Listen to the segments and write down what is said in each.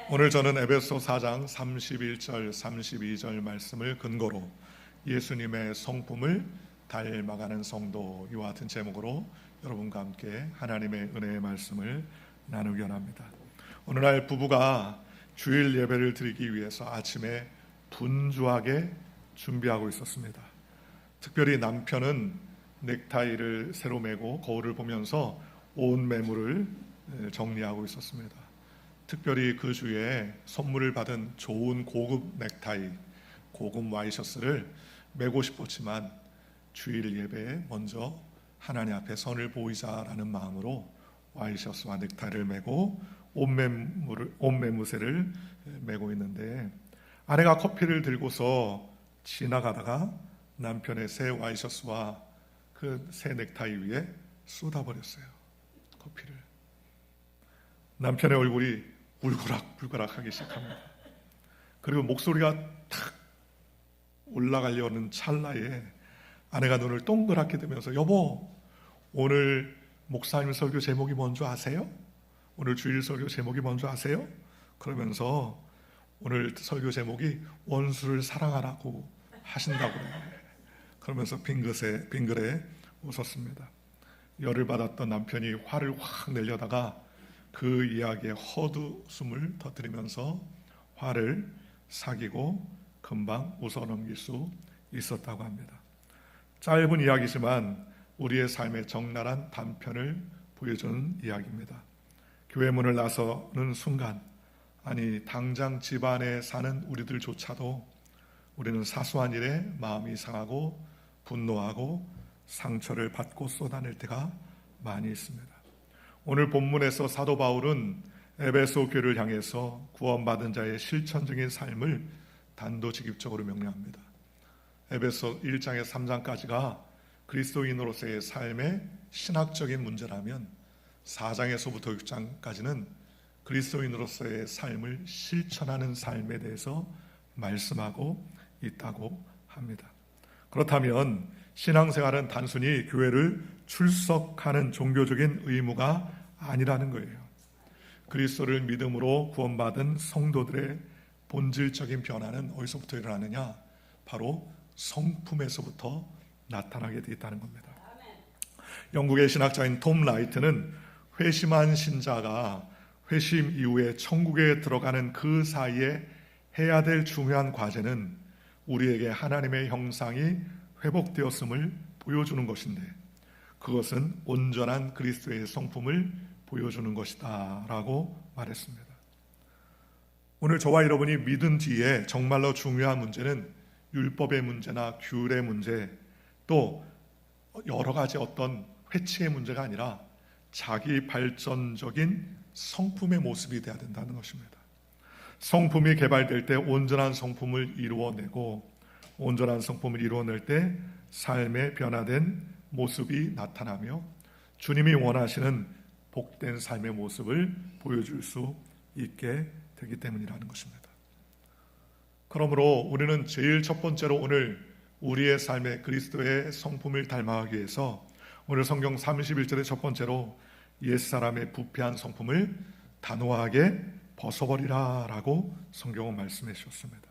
오늘 저는 에베소 4장 31절 32절 말씀을 근거로 예수님의 성품을 닮아가는 성도, 이와 같은 제목으로 여러분과 함께 하나님의 은혜의 말씀을 나누기 원합니다. 어느 날 부부가 주일 예배를 드리기 위해서 아침에 분주하게 준비하고 있었습니다. 특별히 남편은 넥타이를 새로 매고 거울을 보면서 온 매물을 정리하고 있었습니다. 특별히 그 주에 선물을 받은 좋은 고급 넥타이, 고급 와이셔츠를 매고 싶었지만 주일 예배에 먼저 하나님 앞에 선을 보이자라는 마음으로 와이셔츠와 넥타이를 매고 옷매무새를 매고 있는데, 아내가 커피를 들고서 지나가다가 남편의 새 와이셔츠와 그 새 넥타이 위에 쏟아버렸어요. 커피를. 남편의 얼굴이 울그락불그락 하기 시작합니다. 그리고 목소리가 탁 올라가려는 찰나에 아내가 눈을 동그랗게 뜨면서, 여보, 오늘 목사님 설교 제목이 뭔지 아세요? 오늘 주일 설교 제목이 뭔지 아세요? 그러면서 오늘 설교 제목이 원수를 사랑하라고 하신다고 해요. 그러면서 빙그레 웃었습니다. 열을 받았던 남편이 화를 확 내려다가 그 이야기에 헛웃음을 터뜨리면서 화를 사귀고 금방 웃어넘길 수 있었다고 합니다. 짧은 이야기지만 우리의 삶의 적나라한 단편을 보여주는 이야기입니다. 교회 문을 나서는 순간, 아니 당장 집안에 사는 우리들조차도 우리는 사소한 일에 마음이 상하고 분노하고 상처를 받고 쏟아낼 때가 많이 있습니다. 오늘 본문에서 사도 바울은 에베소 교회를 향해서 구원받은 자의 실천적인 삶을 단도직입적으로 명령합니다. 에베소 1장에서 3장까지가 그리스도인으로서의 삶의 신학적인 문제라면 4장에서부터 6장까지는 그리스도인으로서의 삶을 실천하는 삶에 대해서 말씀하고 있다고 합니다. 그렇다면 신앙생활은 단순히 교회를 출석하는 종교적인 의무가 아니라는 거예요. 그리스도를 믿음으로 구원받은 성도들의 본질적인 변화는 어디서부터 일어나느냐? 바로 성품에서부터 나타나게 되어 있다는 겁니다. 영국의 신학자인 톰 라이트는 회심한 신자가 회심 이후에 천국에 들어가는 그 사이에 해야 될 중요한 과제는 우리에게 하나님의 형상이 회복되었음을 보여주는 것인데, 그것은 온전한 그리스도의 성품을 보여주는 것이다 라고 말했습니다. 오늘 저와 여러분이 믿은 뒤에 정말로 중요한 문제는 율법의 문제나 규율의 문제, 또 여러 가지 어떤 회치의 문제가 아니라 자기 발전적인 성품의 모습이 되어야 된다는 것입니다. 성품이 개발될 때 온전한 성품을 이루어내고, 온전한 성품을 이루어낼 때 삶의 변화된 모습이 나타나며 주님이 원하시는 복된 삶의 모습을 보여줄 수 있게 되기 때문이라는 것입니다. 그러므로 우리는 제일 첫 번째로 오늘 우리의 삶의 그리스도의 성품을 닮아가기 위해서 오늘 성경 31절의 첫 번째로 옛사람의 부패한 성품을 단호하게 벗어버리라 라고 성경은 말씀해 주셨습니다.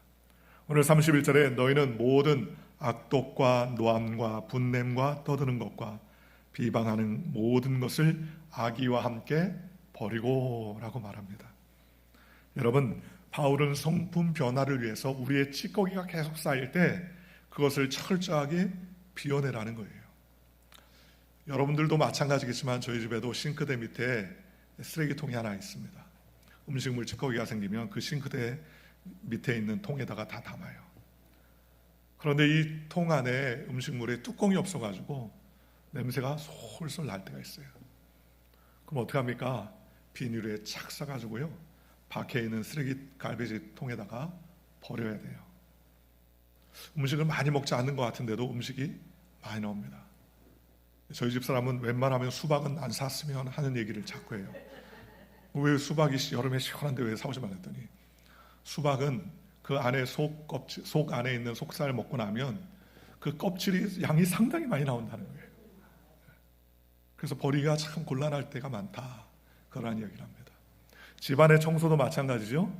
오늘 31절에 너희는 모든 악독과 노함과 분냄과 떠드는 것과 비방하는 모든 것을 악의와 함께 버리고 라고 말합니다. 여러분, 바울은 성품 변화를 위해서 우리의 찌꺼기가 계속 쌓일 때 그것을 철저하게 비워내라는 거예요. 여러분들도 마찬가지겠지만 저희 집에도 싱크대 밑에 쓰레기통이 하나 있습니다. 음식물 찌꺼기가 생기면 그 싱크대 밑에 있는 통에다가 다 담아요. 그런데 이 통 안에 음식물에 뚜껑이 없어가지고 냄새가 솔솔 날 때가 있어요. 그럼 어떻게 합니까? 비닐에 착 싸가지고요, 밖에 있는 쓰레기 갈베지 통에다가 버려야 돼요. 음식을 많이 먹지 않는 것 같은데도 음식이 많이 나옵니다. 저희 집 사람은 웬만하면 수박은 안 샀으면 하는 얘기를 자꾸 해요. 왜 수박이 여름에 시원한데 왜 사오지 말랬더니, 수박은 그 안에 속 안에 있는 속살 먹고 나면 그 껍질이 양이 상당히 많이 나온다는 거예요. 그래서 버리기가 참 곤란할 때가 많다, 그러한 이야기를 합니다. 집안의 청소도 마찬가지죠.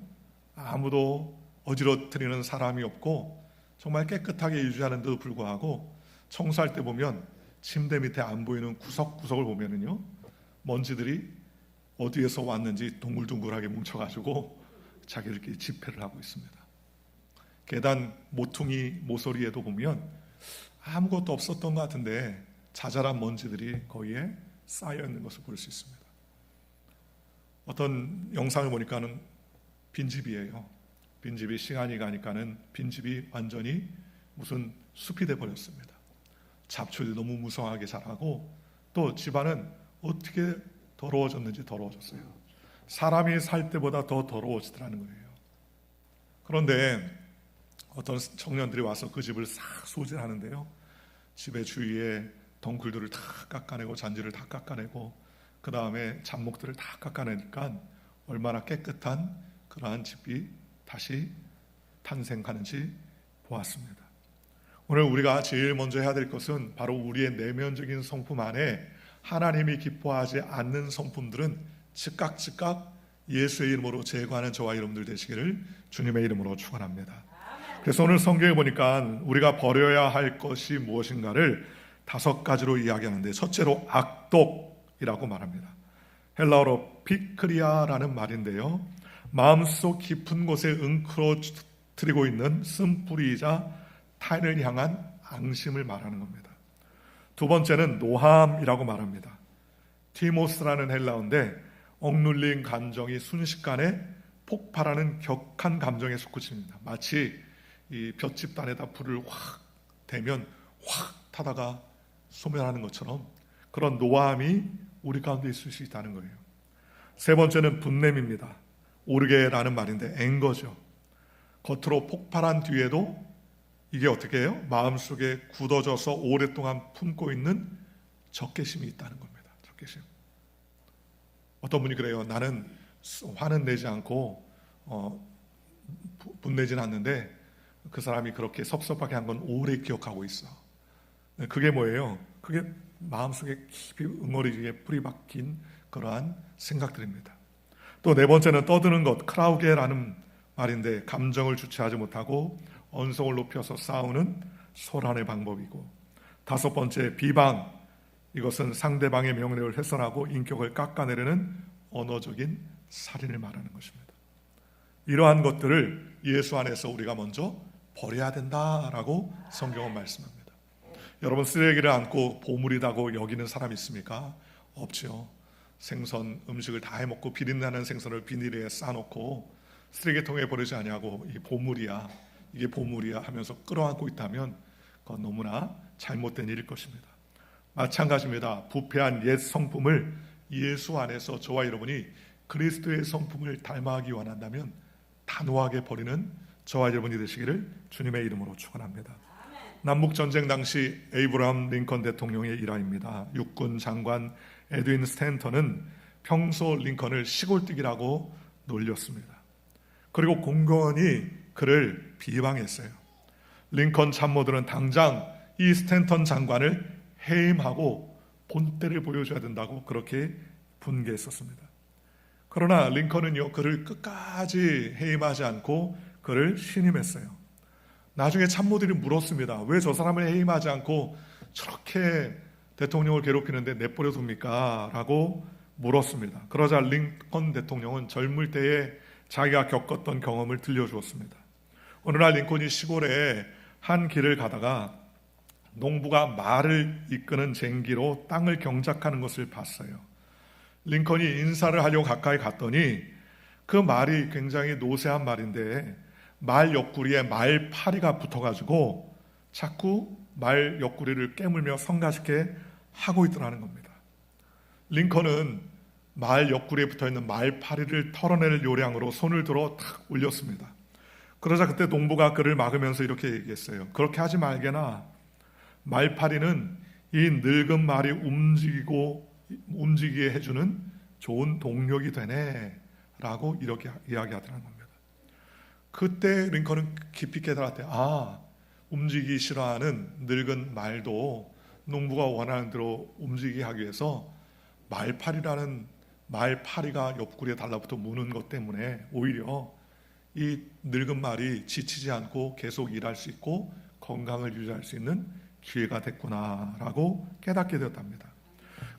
아무도 어지러뜨리는 사람이 없고 정말 깨끗하게 유지하는데도 불구하고 청소할 때 보면 침대 밑에 안 보이는 구석구석을 보면은요, 먼지들이 어디에서 왔는지 동글동글하게 뭉쳐가지고 자기들끼리 집회를 하고 있습니다. 계단 모퉁이 모서리에도 보면 아무것도 없었던 것 같은데 자잘한 먼지들이 거기에 쌓여 있는 것을 볼 수 있습니다. 어떤 영상을 보니까는 빈집이에요. 빈집이 시간이 가니까는 빈집이 완전히 무슨 숲이 돼 버렸습니다. 잡초들이 너무 무성하게 자라고, 또 집안은 어떻게 더러워졌는지 더러워졌어요. 사람이 살 때보다 더 더러워지더라는 거예요. 그런데 어떤 청년들이 와서 그 집을 싹 소진하는데요, 집의 주위에 덩굴들을 다 깎아내고 잔디를 다 깎아내고 그 다음에 잡목들을 다 깎아내니까 얼마나 깨끗한 그러한 집이 다시 탄생하는지 보았습니다. 오늘 우리가 제일 먼저 해야 될 것은 바로 우리의 내면적인 성품 안에 하나님이 기뻐하지 않는 성품들은 즉각 예수의 이름으로 제거하는 저와 여러분들 되시기를 주님의 이름으로 축원합니다. 그래서 오늘 성경에 보니까 우리가 버려야 할 것이 무엇인가를 5가지로 이야기하는데, 첫째로 악독이라고 말합니다. 헬라어로 피크리아라는 말인데요, 마음속 깊은 곳에 응크러뜨리고 있는 쓴뿌리이자 타인을 향한 앙심을 말하는 겁니다. 두 번째는 노함이라고 말합니다. 티모스라는 헬라어인데 억눌린 감정이 순식간에 폭발하는 격한 감정에 속구칩니다. 마치 이 볏집단에다 불을 확 대면 확 타다가 소멸하는 것처럼 그런 노함이 우리 가운데 있을 수 있다는 거예요. 세 번째는 분냄입니다. 오르게라는 말인데 앵거죠. 겉으로 폭발한 뒤에도 이게 어떻게 해요? 마음속에 굳어져서 오랫동안 품고 있는 적개심이 있다는 겁니다. 적개심. 어떤 분이 그래요. 나는 화는 내지 않고 분내지는 않는데 그 사람이 그렇게 섭섭하게 한 건 오래 기억하고 있어. 그게 뭐예요? 그게 마음속에 깊이 응어리지게 뿌리 박힌 그러한 생각들입니다. 또 네 번째는 떠드는 것, 크라우게라는 말인데 감정을 주체하지 못하고 언성을 높여서 싸우는 소란의 방법이고, 다섯 번째 비방, 이것은 상대방의 명령을 훼손하고 인격을 깎아내리는 언어적인 살인을 말하는 것입니다. 이러한 것들을 예수 안에서 우리가 먼저 버려야 된다라고 성경은 말씀합니다. 여러분, 쓰레기를 안고 보물이라고 여기는 사람 있습니까? 없죠. 생선, 음식을 다 해먹고 비린내나는 생선을 비닐에 싸놓고 쓰레기통에 버리지 않냐고, 이 보물이야, 이게 보물이야 하면서 끌어안고 있다면 그건 너무나 잘못된 일일 것입니다. 마찬가지입니다. 부패한 옛 성품을 예수 안에서 저와 여러분이 그리스도의 성품을 닮아가기 원한다면 단호하게 버리는 저와 여러분이 되시기를 주님의 이름으로 축원합니다. 남북전쟁 당시 에이브러함 링컨 대통령의 일화입니다. 육군 장관 에드윈 스탠턴은 평소 링컨을 시골뜨기라고 놀렸습니다. 그리고 공공연히 그를 비방했어요. 링컨 참모들은 당장 이 스탠턴 장관을 해임하고 본때를 보여줘야 된다고 그렇게 분개했었습니다. 그러나 링컨은요, 그를 끝까지 해임하지 않고 그를 신임했어요. 나중에 참모들이 물었습니다. 왜 저 사람을 해임하지 않고 저렇게 대통령을 괴롭히는데 내버려 둡니까? 라고 물었습니다. 그러자 링컨 대통령은 젊을 때에 자기가 겪었던 경험을 들려주었습니다. 어느 날 링컨이 시골에 한 길을 가다가 농부가 말을 이끄는 쟁기로 땅을 경작하는 것을 봤어요. 링컨이 인사를 하려고 가까이 갔더니 그 말이 굉장히 노쇠한 말인데 말 옆구리에 말파리가 붙어가지고 자꾸 말 옆구리를 깨물며 성가시게 하고 있더라는 겁니다. 링컨은 말 옆구리에 붙어있는 말파리를 털어낼 요량으로 손을 들어 탁 올렸습니다. 그러자 그때 농부가 그를 막으면서 이렇게 얘기했어요. 그렇게 하지 말게나. 말파리는 이 늙은 말이 움직이게 해주는 좋은 동력이 되네 라고 이렇게 이야기하더라는 겁니다. 그때 링컨은 깊이 깨달았대요. 움직이기 싫어하는 늙은 말도 농부가 원하는 대로 움직이게 하기 위해서 말파리라는 말 파리가 옆구리에 달라붙어 무는 것 때문에 오히려 이 늙은 말이 지치지 않고 계속 일할 수 있고 건강을 유지할 수 있는 기회가 됐구나라고 깨닫게 되었답니다.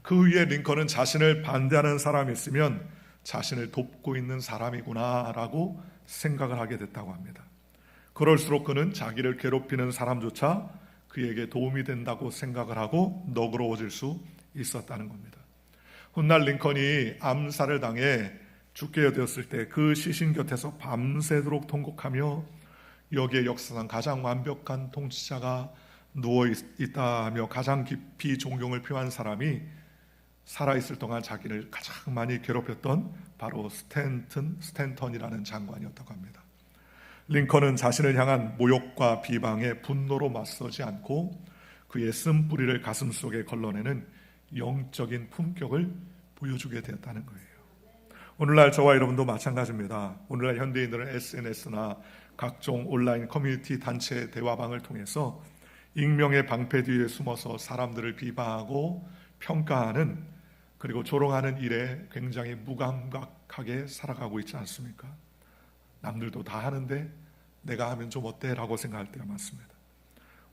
그 위에 링컨은 자신을 반대하는 사람이 있으면 자신을 돕고 있는 사람이구나라고 생각을 하게 됐다고 합니다. 그럴수록 그는 자기를 괴롭히는 사람조차 그에게 도움이 된다고 생각을 하고 너그러워질 수 있었다는 겁니다. 훗날 링컨이 암살을 당해 죽게 되었을 때 그 시신 곁에서 밤새도록 통곡하며 여기에 역사상 가장 완벽한 통치자가 누워있다며 가장 깊이 존경을 표한 사람이 살아있을 동안 자기를 가장 많이 괴롭혔던 바로 스탠턴이라는 장관이었다고 합니다. 링컨은 자신을 향한 모욕과 비방에 분노로 맞서지 않고 그의 쓴뿌리를 가슴속에 걸러내는 영적인 품격을 보여주게 되었다는 거예요. 오늘날 저와 여러분도 마찬가지입니다. 오늘날 현대인들은 SNS나 각종 온라인 커뮤니티 단체 대화방을 통해서 익명의 방패 뒤에 숨어서 사람들을 비방하고 평가하는, 그리고 조롱하는 일에 굉장히 무감각하게 살아가고 있지 않습니까? 남들도 다 하는데 내가 하면 좀 어때? 라고 생각할 때가 많습니다.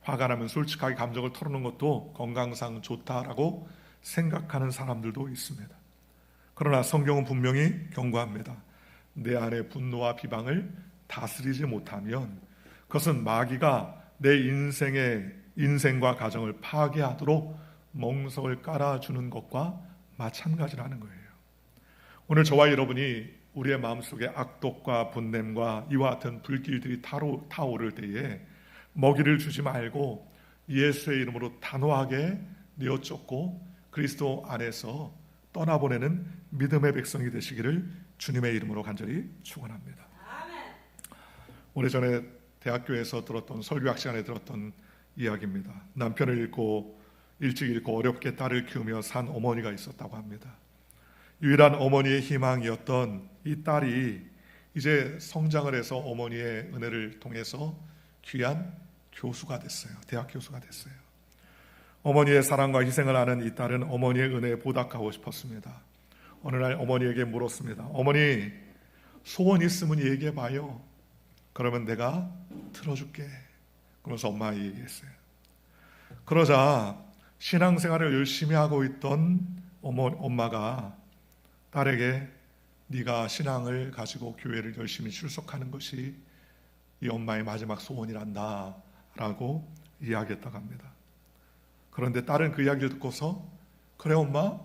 화가 나면 솔직하게 감정을 털어놓는 것도 건강상 좋다라고 생각하는 사람들도 있습니다. 그러나 성경은 분명히 경고합니다. 내 안의 분노와 비방을 다스리지 못하면 그것은 마귀가 내 인생과 가정을 파괴하도록 멍석을 깔아주는 것과 마찬가지라는 거예요. 오늘 저와 여러분이 우리의 마음속에 악독과 분냄과 이와 같은 불길들이 타오를 때에 먹이를 주지 말고 예수의 이름으로 단호하게 내어쫓고 그리스도 안에서 떠나보내는 믿음의 백성이 되시기를 주님의 이름으로 간절히 축원합니다. 오래전에 대학교에서 들었던 설교학 시간에 들었던 이야기입니다. 남편을 일찍 잃고 어렵게 딸을 키우며 산 어머니가 있었다고 합니다. 유일한 어머니의 희망이었던 이 딸이 이제 성장을 해서 어머니의 은혜를 통해서 귀한 교수가 됐어요. 대학 교수가 됐어요. 어머니의 사랑과 희생을 아는 이 딸은 어머니의 은혜에 보답하고 싶었습니다. 어느 날 어머니에게 물었습니다. 어머니, 소원 있으면 얘기해봐요. 그러면 내가 들어줄게. 그러면서 엄마가 얘기했어요. 그러자 신앙생활을 열심히 하고 있던 엄마가 딸에게 네가 신앙을 가지고 교회를 열심히 출석하는 것이 이 엄마의 마지막 소원이란다 라고 이야기했다고 합니다. 그런데 딸은 그 이야기를 듣고서 그래 엄마,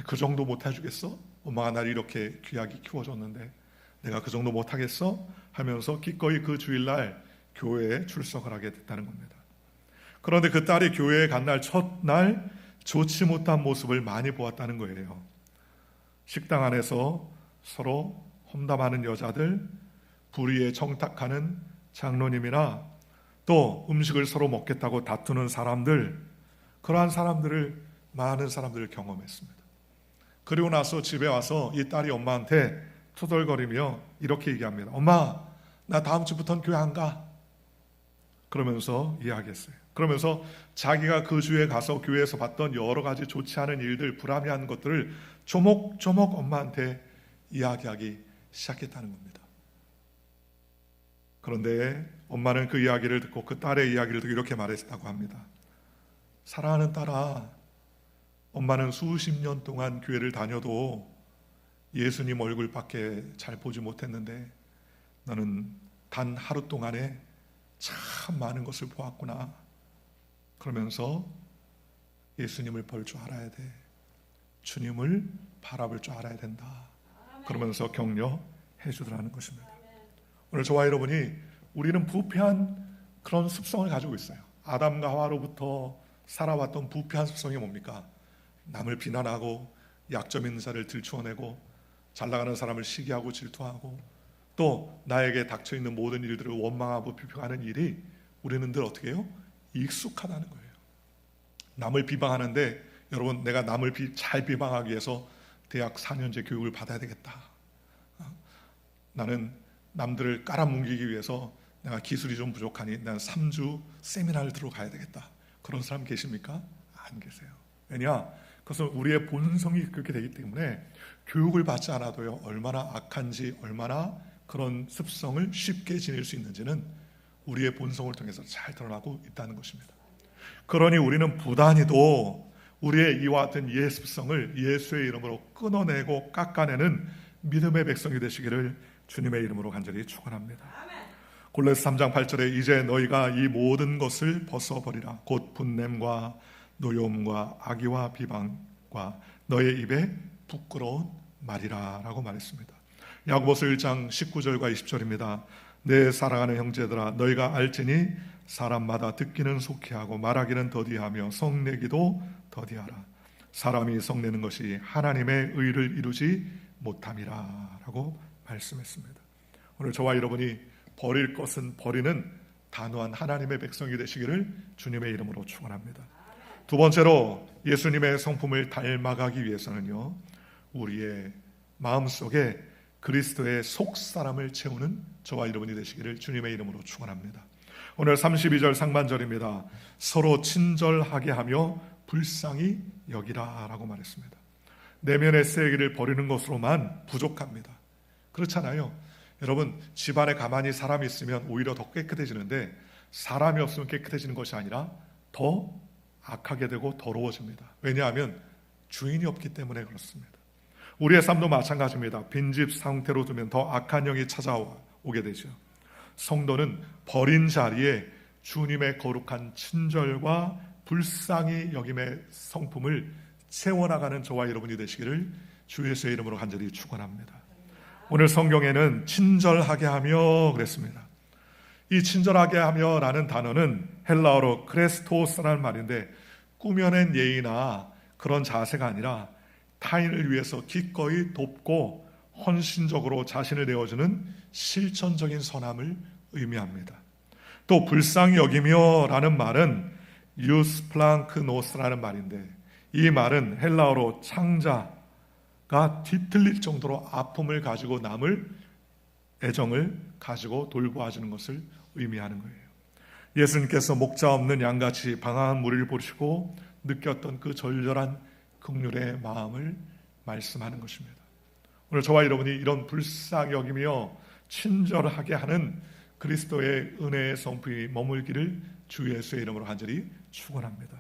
그 정도 못해주겠어? 엄마가 나를 이렇게 귀하게 키워줬는데 내가 그 정도 못하겠어? 하면서 기꺼이 그 주일날 교회에 출석을 하게 됐다는 겁니다. 그런데 그 딸이 교회에 간 날 첫날 좋지 못한 모습을 많이 보았다는 거예요. 식당 안에서 서로 험담하는 여자들, 불의에 청탁하는 장로님이나 또 음식을 서로 먹겠다고 다투는 사람들, 그러한 사람들을 많은 사람들을 경험했습니다. 그리고 나서 집에 와서 이 딸이 엄마한테 투덜거리며 이렇게 얘기합니다. 엄마, 나 다음 주부터는 교회 안 가. 그러면서 이야기했어요. 그러면서 자기가 그 주에 가서 교회에서 봤던 여러 가지 좋지 않은 일들, 불합리한 것들을 조목조목 엄마한테 이야기하기 시작했다는 겁니다. 그런데 엄마는 그 이야기를 듣고 그 딸의 이야기를 듣고 이렇게 말했다고 합니다. 사랑하는 딸아, 엄마는 수십 년 동안 교회를 다녀도 예수님 얼굴밖에 잘 보지 못했는데 너는 단 하루 동안에 참 많은 것을 보았구나. 그러면서 예수님을 볼 줄 알아야 돼. 주님을 바라볼 줄 알아야 된다. 그러면서 격려해 주더라는 것입니다. 오늘 저와 여러분이 우리는 부패한 그런 습성을 가지고 있어요. 아담과 하와로부터 살아왔던 부패한 습성이 뭡니까? 남을 비난하고 약점 있는 자를 들추어내고 잘나가는 사람을 시기하고 질투하고 또 나에게 닥쳐있는 모든 일들을 원망하고 비평하는 일이 우리는 늘 어떻게 해요? 익숙하다는 거예요. 남을 비방하는데 여러분, 내가 남을 잘 비방하기 위해서 대학 4년제 교육을 받아야 되겠다. 나는 남들을 깔아뭉개기 위해서 내가 기술이 좀 부족하니 난 3주 세미나를 들어가야 되겠다. 그런 사람 계십니까? 안 계세요. 왜냐? 그것은 우리의 본성이 그렇게 되기 때문에 교육을 받지 않아도요, 얼마나 악한지, 얼마나 그런 습성을 쉽게 지닐 수 있는지는 우리의 본성을 통해서 잘 드러나고 있다는 것입니다. 그러니 우리는 부단히도 우리의 이와 같은 예 습성을 예수의 이름으로 끊어내고 깎아내는 믿음의 백성이 되시기를 주님의 이름으로 간절히 축원합니다. 골로새 3장 8절에 이제 너희가 이 모든 것을 벗어버리라. 곧 분냄과 노여움과 악의와 비방과 너의 입에 부끄러운 말이라 라고 말했습니다. 야고보서 1장 19절과 20절입니다. 내 사랑하는 형제들아 너희가 알지니 사람마다 듣기는 속히 하고 말하기는 더디하며 성내기도 더디하라. 사람이 성내는 것이 하나님의 의를 이루지 못함이라 라고 말씀했습니다. 오늘 저와 여러분이 버릴 것은 버리는 단호한 하나님의 백성이 되시기를 주님의 이름으로 축원합니다. 두 번째로 예수님의 성품을 닮아가기 위해서는요, 우리의 마음속에 그리스도의 속사람을 채우는 저와 여러분이 되시기를 주님의 이름으로 축원합니다. 오늘 32절 상반절입니다. 서로 친절하게 하며 불쌍히 여기라 라고 말했습니다. 내면의 쓰레기를 버리는 것으로만 부족합니다. 그렇잖아요. 여러분, 집안에 가만히 사람이 있으면 오히려 더 깨끗해지는데 사람이 없으면 깨끗해지는 것이 아니라 더 악하게 되고 더러워집니다. 왜냐하면 주인이 없기 때문에 그렇습니다. 우리의 삶도 마찬가지입니다. 빈집 상태로 두면 더 악한 영이 찾아오게 되죠. 성도는 버린 자리에 주님의 거룩한 친절과 불쌍히 여김의 성품을 채워나가는 저와 여러분이 되시기를 주 예수의 이름으로 간절히 축원합니다. 오늘 성경에는 친절하게 하며 그랬습니다. 이 친절하게 하며 라는 단어는 헬라어로 크레스토스라는 말인데 꾸며낸 예의나 그런 자세가 아니라 타인을 위해서 기꺼이 돕고 헌신적으로 자신을 내어주는 실천적인 선함을 의미합니다. 또 불쌍히 여기며 라는 말은 유스플랑크노스라는 말인데 이 말은 헬라어로 창자가 뒤틀릴 정도로 아픔을 가지고 남을 애정을 가지고 돌보아주는 것을 의미하는 거예요. 예수님께서 목자 없는 양같이 방황한 무리를 보시고 느꼈던 그 절절한 긍휼의 마음을 말씀하는 것입니다. 오늘 저와 여러분이 이런 불쌍히 여기며 친절하게 하는 그리스도의 은혜의 성품이 머물기를 주 예수의 이름으로 간절히 축원합니다.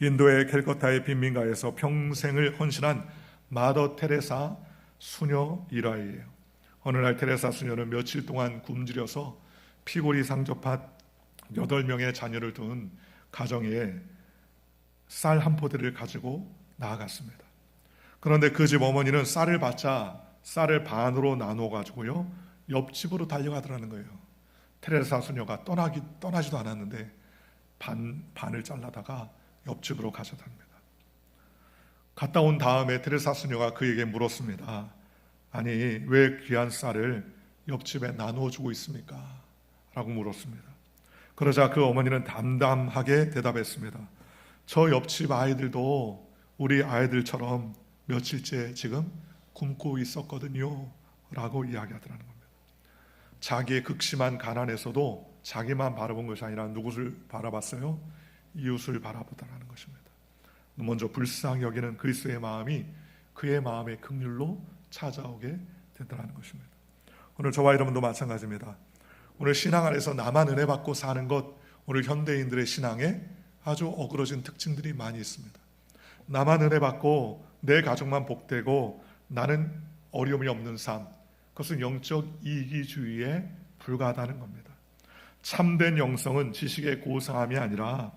인도의 캘커타의 빈민가에서 평생을 헌신한 마더 테레사 수녀 일화이에요. 어느 날 테레사 수녀는 며칠 동안 굶주려서 피골이 상접한 8명의 자녀를 둔 가정에 쌀 한 포대를 가지고 나아갔습니다. 그런데 그 집 어머니는 쌀을 받자 쌀을 반으로 나눠 가지고요 옆집으로 달려가더라는 거예요. 테레사 수녀가 떠나지도 않았는데 반을 잘라다가 옆집으로 가져갑니다. 갔다 온 다음에 테레사 수녀가 그에게 물었습니다. 아니 왜 귀한 쌀을 옆집에 나누어 주고 있습니까? 라고 물었습니다. 그러자 그 어머니는 담담하게 대답했습니다. 저 옆집 아이들도 우리 아이들처럼 며칠째 지금 굶고 있었거든요 라고 이야기하더라는 겁니다. 자기의 극심한 가난에서도 자기만 바라본 것이 아니라 누구를 바라봤어요? 이웃을 바라보더라는 것입니다. 먼저 불쌍히 여기는 그리스도의 마음이 그의 마음의 긍휼로 찾아오게 된다는 것입니다. 오늘 저와 여러분도 마찬가지입니다. 오늘 신앙 안에서 나만 은혜 받고 사는 것, 오늘 현대인들의 신앙에 아주 어그러진 특징들이 많이 있습니다. 나만 은혜 받고 내 가족만 복되고 나는 어려움이 없는 삶, 그것은 영적 이기주의에 불과하다는 겁니다. 참된 영성은 지식의 고상함이 아니라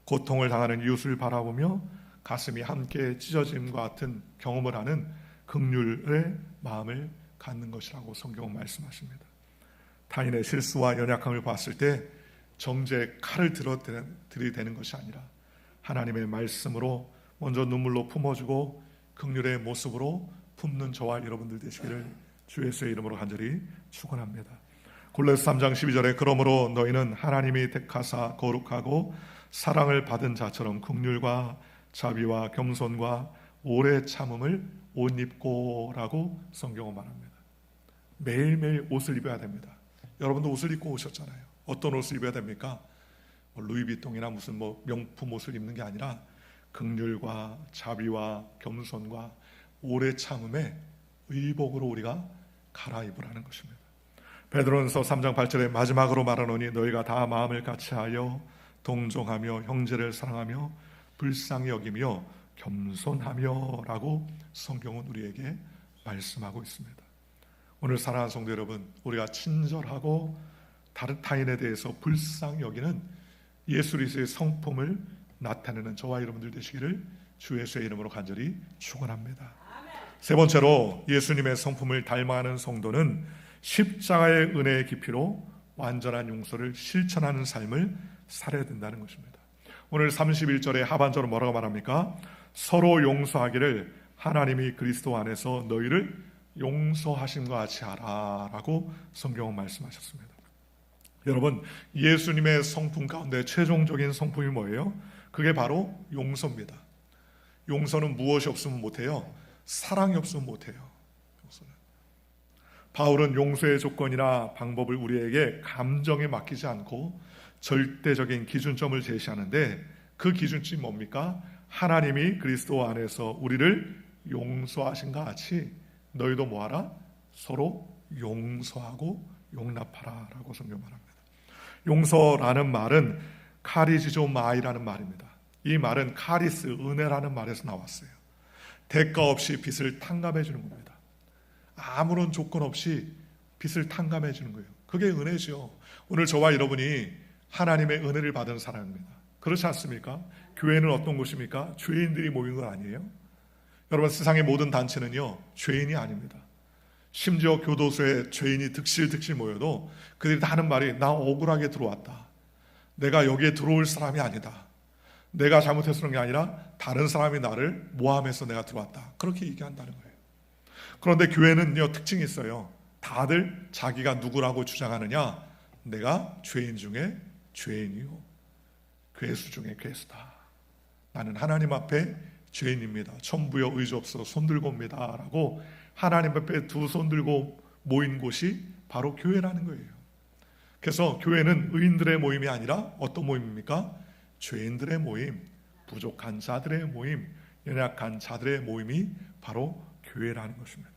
고통을 당하는 이웃을 바라보며 가슴이 함께 찢어짐과 같은 경험을 하는 긍휼의 마음을 갖는 것이라고 성경은 말씀하십니다. 타인의 실수와 연약함을 봤을 때 정죄의 칼을 들이대는 것이 아니라 하나님의 말씀으로 먼저 눈물로 품어주고 긍휼의 모습으로 품는 저와 여러분들 되시기를 주 예수의 이름으로 간절히 축원합니다. 골로새 3장 12절에 그러므로 너희는 하나님이 택하사 거룩하고 사랑을 받은 자처럼 긍휼과 자비와 겸손과 오래 참음을 옷 입고 라고 성경은 말합니다. 매일매일 옷을 입어야 됩니다. 여러분도 옷을 입고 오셨잖아요. 어떤 옷을 입어야 됩니까? 루이비통이나 무슨 명품 옷을 입는 게 아니라 긍휼과 자비와 겸손과 오래 참음의 의복으로 우리가 갈아입으라는 것입니다. 베드로전서 3장 8절에 마지막으로 말하노니 너희가 다 마음을 같이하여 동정하며 형제를 사랑하며 불쌍히 여기며 겸손하며 라고 성경은 우리에게 말씀하고 있습니다. 오늘 사랑하는 성도 여러분, 우리가 친절하고 다른 타인에 대해서 불쌍히 여기는 예수 그리스도의 성품을 나타내는 저와 여러분들 되시기를 주 예수의 이름으로 간절히 축원합니다. 세 번째로 예수님의 성품을 닮아가는 성도는 십자가의 은혜의 깊이로 완전한 용서를 실천하는 삶을 살아야 된다는 것입니다. 오늘 31절의 하반절은 뭐라고 말합니까? 서로 용서하기를 하나님이 그리스도 안에서 너희를 용서하심과 같이 하라 라고 성경은 말씀하셨습니다. 여러분, 예수님의 성품 가운데 최종적인 성품이 뭐예요? 그게 바로 용서입니다. 용서는 무엇이 없으면 못해요? 사랑이 없으면 못해요. 용서는. 바울은 용서의 조건이나 방법을 우리에게 감정에 맡기지 않고 절대적인 기준점을 제시하는데 그 기준점이 뭡니까? 하나님이 그리스도 안에서 우리를 용서하신과 같이 너희도 뭐하라? 서로 용서하고 용납하라 라고 성경 말합니다. 용서라는 말은 카리지조마이라는 말입니다. 이 말은 카리스, 은혜라는 말에서 나왔어요. 대가 없이 빚을 탕감해 주는 겁니다. 아무런 조건 없이 빚을 탕감해 주는 거예요. 그게 은혜죠. 오늘 저와 여러분이 하나님의 은혜를 받은 사람입니다. 그렇지 않습니까? 교회는 어떤 곳입니까? 죄인들이 모이는 건 아니에요. 여러분, 세상의 모든 단체는요 죄인이 아닙니다. 심지어 교도소에 죄인이 득실득실 모여도 그들이 다 하는 말이 나 억울하게 들어왔다. 내가 여기에 들어올 사람이 아니다. 내가 잘못해서 그런 게 아니라 다른 사람이 나를 모함해서 내가 들어왔다. 그렇게 얘기한다는 거예요. 그런데 교회는요 특징이 있어요. 다들 자기가 누구라고 주장하느냐? 내가 죄인 중에 죄인이요 괴수 중에 괴수다. 나는 하나님 앞에 죄인입니다. 천부여 의주옵소서 손들고 옵니다 라고 하나님 앞에 두 손 들고 모인 곳이 바로 교회라는 거예요. 그래서 교회는 의인들의 모임이 아니라 어떤 모임입니까? 죄인들의 모임, 부족한 자들의 모임, 연약한 자들의 모임이 바로 교회라는 것입니다.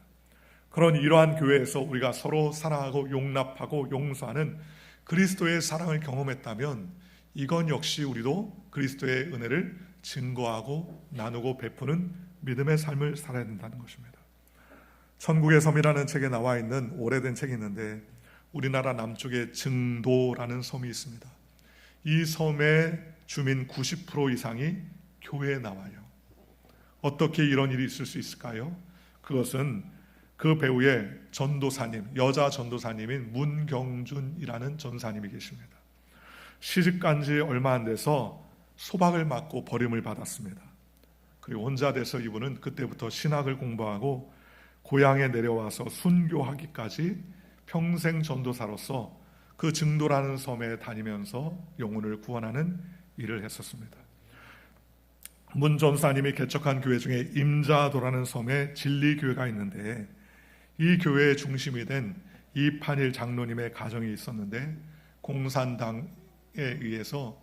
그런 이러한 교회에서 우리가 서로 사랑하고 용납하고 용서하는 그리스도의 사랑을 경험했다면 이건 역시 우리도 그리스도의 은혜를 증거하고 나누고 베푸는 믿음의 삶을 살아야 된다는 것입니다. 천국의 섬이라는 책에 나와 있는 오래된 책이 있는데 우리나라 남쪽에 증도라는 섬이 있습니다. 이 섬의 주민 90% 이상이 교회에 나와요. 어떻게 이런 일이 있을 수 있을까요? 그것은 그 배우의 전도사님, 여자 전도사님인 문경준이라는 전사님이 계십니다. 시집간 지 얼마 안 돼서 소박을 맞고 버림을 받았습니다. 그리고 혼자 돼서 이분은 그때부터 신학을 공부하고 고향에 내려와서 순교하기까지 평생 전도사로서 그 증도라는 섬에 다니면서 영혼을 구원하는 일을 했었습니다. 문 전사님이 개척한 교회 중에 임자도라는 섬에 진리교회가 있는데 이 교회의 중심이 된 이판일 장로님의 가정이 있었는데 공산당에 의해서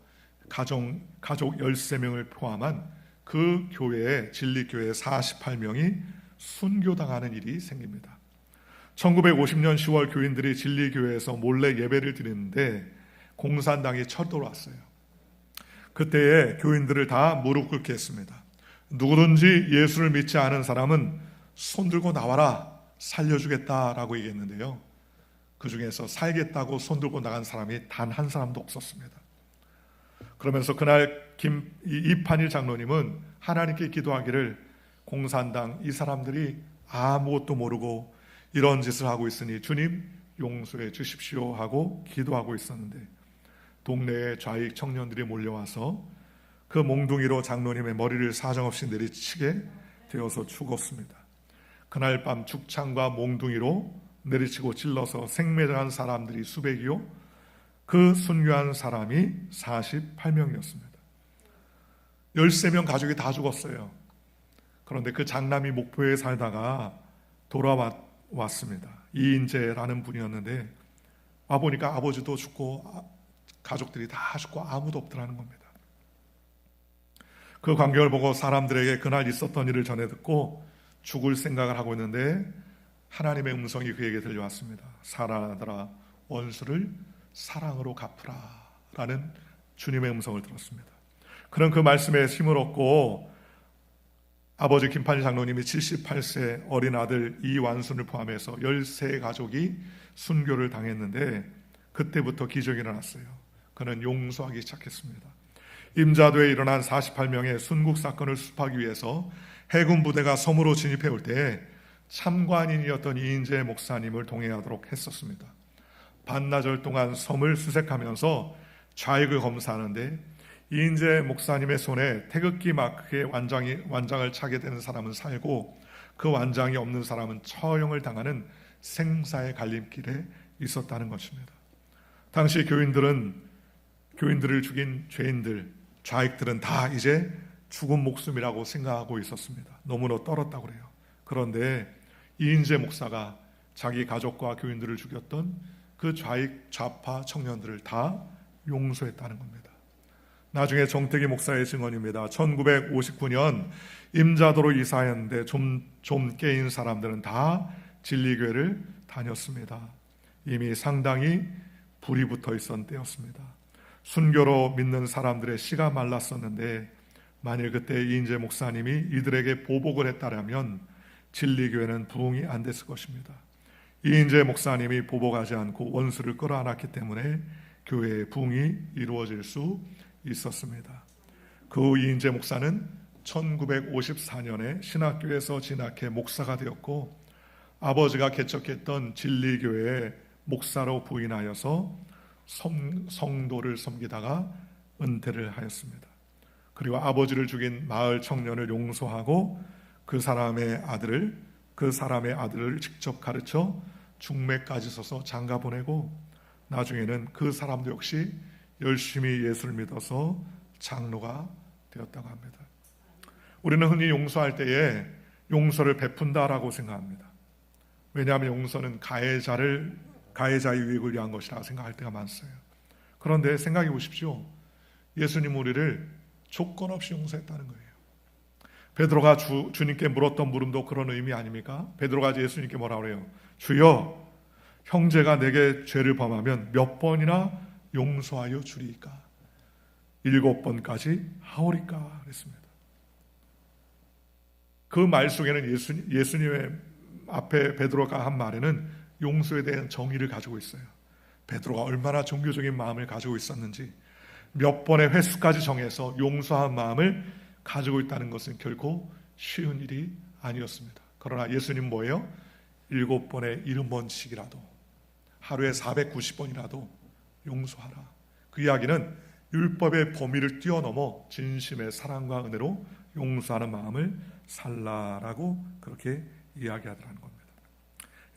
가족 13명을 포함한 그 교회의 진리교회 48명이 순교당하는 일이 생깁니다. 1950년 10월 교인들이 진리교회에서 몰래 예배를 드리는데 공산당이 쳐들어왔어요. 그때에 교인들을 다 무릎 꿇게 했습니다. 누구든지 예수를 믿지 않은 사람은 손 들고 나와라, 살려주겠다라고 얘기했는데요. 그 중에서 살겠다고 손 들고 나간 사람이 단 한 사람도 없었습니다. 그러면서 그날 이판일 장로님은 하나님께 기도하기를 공산당 이 사람들이 아무것도 모르고 이런 짓을 하고 있으니 주님 용서해 주십시오 하고 기도하고 있었는데 동네에 좌익 청년들이 몰려와서 그 몽둥이로 장로님의 머리를 사정없이 내리치게 되어서 죽었습니다. 그날 밤 죽창과 몽둥이로 내리치고 찔러서 생매장한 사람들이 수백이요 그 순교한 사람이 48명이었습니다. 13명 가족이 다 죽었어요. 그런데 그 장남이 목포에 살다가 돌아왔습니다. 이인재라는 분이었는데 와보니까 아버지도 죽고 가족들이 다 죽고 아무도 없더라는 겁니다. 그 광경을 보고 사람들에게 그날 있었던 일을 전해 듣고 죽을 생각을 하고 있는데 하나님의 음성이 그에게 들려왔습니다. 사랑하더라, 원수를 사랑으로 갚으라 라는 주님의 음성을 들었습니다. 그런 그 말씀에 힘을 얻고 아버지 김판희 장로님이 78세 어린 아들 이완순을 포함해서 13가족이 순교를 당했는데 그때부터 기적이 일어났어요. 그는 용서하기 시작했습니다. 임자도에 일어난 48명의 순국 사건을 수습하기 위해서 해군 부대가 섬으로 진입해 올 때 참관인이었던 이인재 목사님을 동행하도록 했었습니다. 반나절 동안 섬을 수색하면서 좌익을 검사하는데 이인재 목사님의 손에 태극기 마크의 완장을 차게 되는 사람은 살고 그 완장이 없는 사람은 처형을 당하는 생사의 갈림길에 있었다는 것입니다. 당시 교인들을 죽인 죄인들, 좌익들은 다 이제 죽은 목숨이라고 생각하고 있었습니다. 너무나 떨었다고 그래요. 그런데 이인재 목사가 자기 가족과 교인들을 죽였던 그 좌파 청년들을 다 용서했다는 겁니다. 나중에 정택이 목사의 증언입니다. 1959년 임자도로 이사했는데 좀 깨인 사람들은 다 진리교회를 다녔습니다. 이미 상당히 불이 붙어 있었던 때였습니다. 순교로 믿는 사람들의 씨가 말랐었는데 만일 그때 이인재 목사님이 이들에게 보복을 했다면 진리교회는 부흥이 안 됐을 것입니다. 이인재 목사님이 보복하지 않고 원수를 끌어안았기 때문에 교회의 부흥이 이루어질 수 있었습니다. 그 이인재 목사는 1954년에 신학교에서 진학해 목사가 되었고 아버지가 개척했던 진리교회의 목사로 부임하여서 성도를 섬기다가 은퇴를 하였습니다. 그리고 아버지를 죽인 마을 청년을 용서하고 그 사람의 아들을 직접 가르쳐 중매까지 서서 장가 보내고 나중에는 그 사람도 역시 열심히 예수를 믿어서 장로가 되었다고 합니다. 우리는 흔히 용서할 때에 용서를 베푼다라고 생각합니다. 왜냐하면 용서는 가해자의 유익을 위한 것이라 생각할 때가 많았어요. 그런데 생각해 보십시오. 예수님 우리를 조건 없이 용서했다는 거예요. 베드로가 주님께 물었던 물음도 그런 의미 아닙니까? 베드로가 예수님께 뭐라고 그래요? 주여, 형제가 내게 죄를 범하면 몇 번이나 용서하여 주리이까? 7번까지 하오리까? 그랬습니다. 그 말 속에는 예수님의 앞에 베드로가 한 말에는 용서에 대한 정의를 가지고 있어요. 베드로가 얼마나 종교적인 마음을 가지고 있었는지 몇 번의 횟수까지 정해서 용서한 마음을 가지고 있다는 것은 결코 쉬운 일이 아니었습니다. 그러나 예수님 뭐예요? 7번에 70번씩이라도 하루에 490번이라도 용서하라. 그 이야기는 율법의 범위를 뛰어넘어 진심의 사랑과 은혜로 용서하는 마음을 살라라고 그렇게 이야기하더라는 겁니다.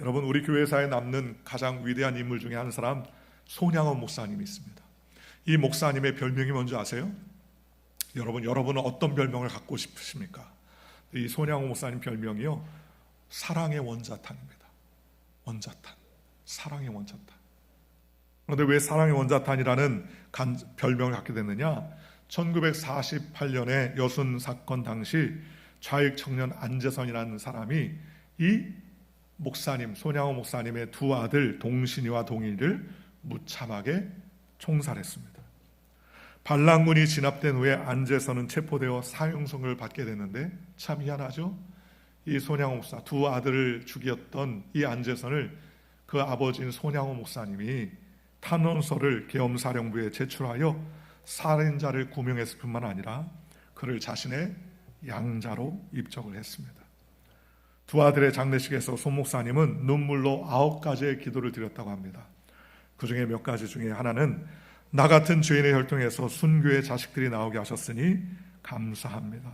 여러분, 우리 교회사에 남는 가장 위대한 인물 중에 한 사람 손양원 목사님이 있습니다. 이 목사님의 별명이 뭔지 아세요? 여러분은 어떤 별명을 갖고 싶으십니까? 이 손양원 목사님 별명이요, 사랑의 원자탄입니다. 원자탄, 사랑의 원자탄. 그런데 왜 사랑의 원자탄이라는 별명을 갖게 됐느냐? 1948년에 여순 사건 당시 좌익 청년 안재선이라는 사람이 이 목사님, 손양원 목사님의 두 아들 동신이와 동일을 무참하게 총살했습니다. 반란군이 진압된 후에 안재선은 체포되어 사형선고를 받게 됐는데 참 희한하죠? 이 손양원 목사, 두 아들을 죽였던 이 안재선을 그 아버지인 손양원 목사님이 탄원서를 계엄사령부에 제출하여 살인자를 구명했을 뿐만 아니라 그를 자신의 양자로 입적을 했습니다. 두 아들의 장례식에서 손 목사님은 눈물로 9가지의 기도를 드렸다고 합니다. 그 중에 몇 가지 중에 하나는 나 같은 죄인의 혈통에서 순교의 자식들이 나오게 하셨으니 감사합니다.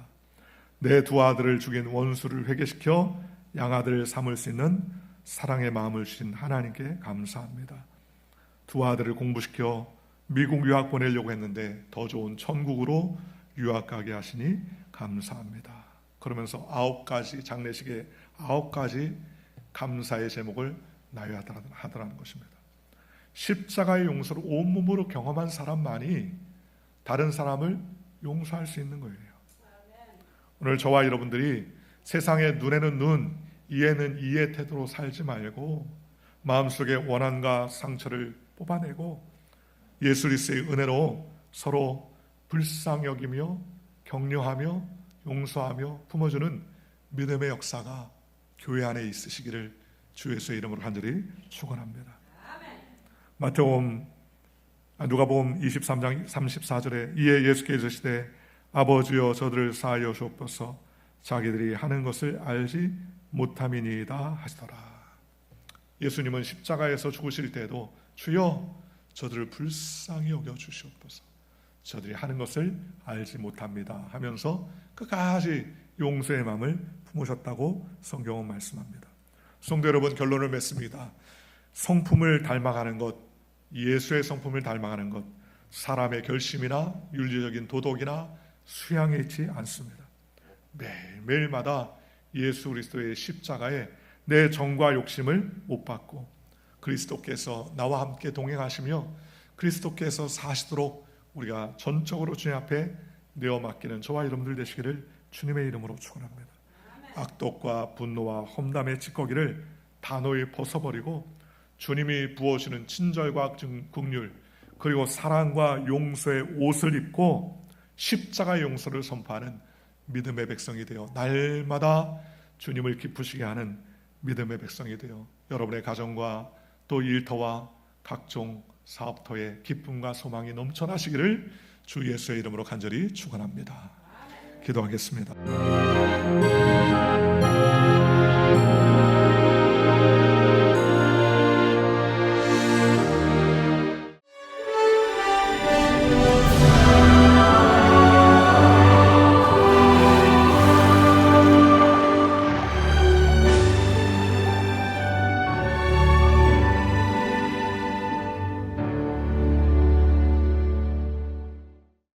내 두 아들을 죽인 원수를 회개시켜 양아들을 삼을 수 있는 사랑의 마음을 주신 하나님께 감사합니다. 두 아들을 공부시켜 미국 유학 보내려고 했는데 더 좋은 천국으로 유학 가게 하시니 감사합니다. 그러면서 9가지 장례식에 9가지 감사의 제목을 나열하더라는 것입니다. 십자가의 용서를 온몸으로 경험한 사람만이 다른 사람을 용서할 수 있는 거예요. 오늘 저와 여러분들이 세상의 눈에는 눈, 이에는 이의 태도로 살지 말고 마음속의 원한과 상처를 뽑아내고 예수 그리스도의 은혜로 서로 불쌍히 여기며 격려하며 용서하며 품어주는 믿음의 역사가 교회 안에 있으시기를 주 예수의 이름으로 간절히 축원합니다. 누가복음 23장 34절에 이에 예수께서 이르시되 아버지여 저들을 사하여 주옵소서 자기들이 하는 것을 알지 못함이니이다 하시더라. 예수님은 십자가에서 죽으실 때에도 주여 저들을 불쌍히 여겨 주시옵소서 저들이 하는 것을 알지 못합니다 하면서 끝까지 용서의 마음을 품으셨다고 성경은 말씀합니다. 성도 여러분, 결론을 맺습니다. 성품을 닮아가는 것, 예수의 성품을 닮아가는 것, 사람의 결심이나 윤리적인 도덕이나 수양에 있지 않습니다. 매일마다 예수 그리스도의 십자가에 내 정과 욕심을 못 받고 그리스도께서 나와 함께 동행하시며 그리스도께서 사시도록 우리가 전적으로 주님 앞에 내어 맡기는 저와 여러분들 되시기를 주님의 이름으로 축원합니다. 악독과 분노와 험담의 찌꺼기를 단호히 벗어버리고 주님이 부어주는 친절과 긍휼 그리고 사랑과 용서의 옷을 입고 십자가의 용서를 선포하는 믿음의 백성이 되어 날마다 주님을 기쁘시게 하는 믿음의 백성이 되어 여러분의 가정과 또 일터와 각종 사업터에 기쁨과 소망이 넘쳐나시기를 주 예수의 이름으로 간절히 축원합니다. 기도하겠습니다.